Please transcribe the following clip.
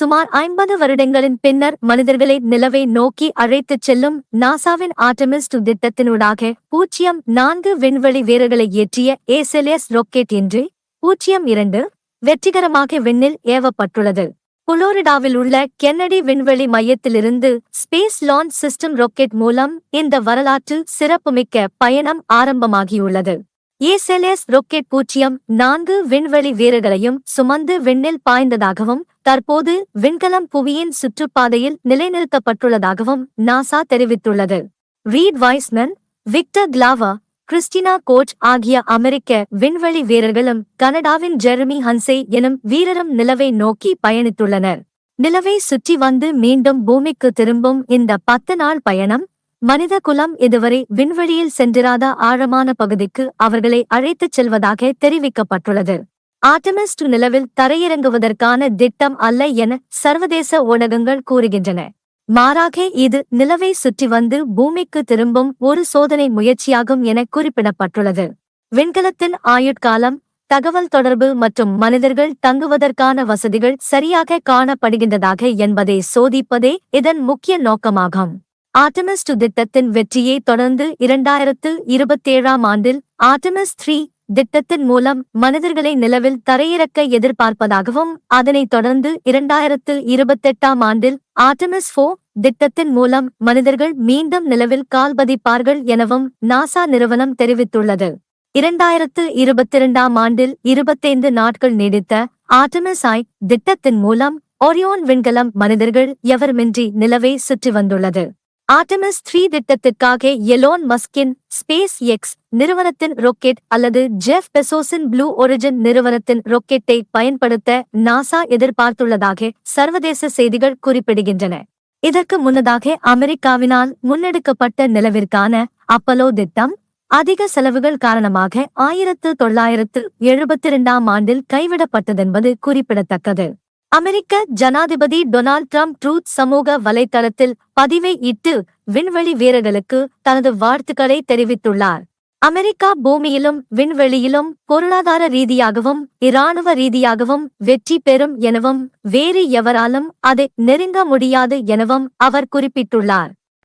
சுமார் 50 வருடங்களின் பின்னர் மனிதர்களை நிலவை நோக்கி அழைத்துச் செல்லும் நாசாவின் ஆர்டெமிஸ் 2 திட்டத்தினூடாக 04 விண்வெளி வீரர்களை ஏற்றிய ஏசெலியஸ் ராக்கெட் இன்று 02 வெற்றிகரமாக விண்ணில் ஏவப்பட்டுள்ளது. புளோரிடாவில் உள்ள கென்னடி விண்வெளி மையத்திலிருந்து ஸ்பேஸ் லான்ச் சிஸ்டம் ராக்கெட் மூலம் இந்த வரலாற்று சிறப்புமிக்க பயணம் ஆரம்பமாகியுள்ளது. ஏசெலியஸ் ராக்கெட் 04 விண்வெளி வீரர்களையும் சுமந்து விண்ணில் பாய்ந்ததாகவும் தற்போது விண்கலம் புவியின் சுற்றுப்பாதையில் நிலைநிறுத்தப்பட்டுள்ளதாகவும் நாசா தெரிவித்துள்ளது. Reid Wiseman, Victor Glover, Christina Koch ஆகிய அமெரிக்க விண்வெளி வீரர்களும் கனடாவின் ஜெரமி ஹன்சே எனும் வீரரும் நிலவை நோக்கி பயணித்துள்ளனர். நிலவை சுற்றி வந்து மீண்டும் பூமிக்கு திரும்பும் இந்த 10 நாள் பயணம் மனித குலம் இதுவரை விண்வெளியில் சென்றிராத ஆழமான பகுதிக்கு அவர்களை அழைத்துச் செல்வதாக தெரிவிக்கப்பட்டுள்ளது. ஆர்டெமிஸ் 2 நிலவில் தரையிறங்குவதற்கான திட்டம் அல்ல என சர்வதேச ஊடகங்கள் கூறுகின்றன. மாறாக இது நிலவை சுற்றி வந்து பூமிக்கு திரும்பும் ஒரு சோதனை முயற்சியாகும் என குறிப்பிடப்பட்டுள்ளது. விண்கலத்தின் ஆயுட்காலம், தகவல் தொடர்பு மற்றும் மனிதர்கள் தங்குவதற்கான வசதிகள் சரியாக காணப்படுகின்றதாக என்பதை சோதிப்பதே இதன் முக்கிய நோக்கமாகும். ஆர்டெமிஸ் 2 திட்டத்தின் வெற்றியை தொடர்ந்து 2027ஆம் ஆண்டில் ஆர்டெமிஸ் 3 திட்டத்தின் மூலம் மனிதர்களை நிலவில் தரையிறக்க எதிர்பார்ப்பதாகவும் அதனைத் தொடர்ந்து 2028ஆம் ஆண்டில் ஆர்டெமிஸ் 4 திட்டத்தின் மூலம் மனிதர்கள் மீண்டும் நிலவில் கால் பதிப்பார்கள் எனவும் நாசா நிறுவனம் தெரிவித்துள்ளது. 2022ஆம் ஆண்டில் 25 நாட்கள் நீடித்த ஆர்டெமிஸ் I திட்டத்தின் மூலம் ஓரியோன் விண்கலம் மனிதர்கள் எவருமின்றி நிலவை சுற்றி வந்துள்ளது. ஆர்டெமிஸ் 3 திட்டத்திற்காக எலோன் மஸ்கின் ஸ்பேஸ் எக்ஸ் நிறுவனத்தின் ராக்கெட் அல்லது ஜெஃப் பெசோஸின் ப்ளூ ஒரிஜின் நிறுவனத்தின் ராக்கெட்டை பயன்படுத்த நாசா எதிர்பார்த்துள்ளதாக சர்வதேச செய்திகள் குறிப்பிடுகின்றன. இதற்கு முன்னதாக அமெரிக்காவினால் முன்னெடுக்கப்பட்ட நிலவிற்கான அப்பலோ திட்டம் அதிக செலவுகள் காரணமாக 1972ஆம் ஆண்டில் கைவிடப்பட்டதென்பது குறிப்பிடத்தக்கது. அமெரிக்க ஜனாதிபதி டொனால்ட் ட்ரம்ப் ட்ரூத் சமூக வலைத்தளத்தில் பதிவை இட்டு விண்வெளி வீரர்களுக்கு தனது வாழ்த்துக்களை தெரிவித்துள்ளார். அமெரிக்கா பூமியிலும் விண்வெளியிலும் பொருளாதார ரீதியாகவும் இராணுவ ரீதியாகவும் வெற்றி பெறும் எனவும் வேறு எவராலும் அதை நெருங்க முடியாது எனவும் அவர் குறிப்பிட்டுள்ளார்.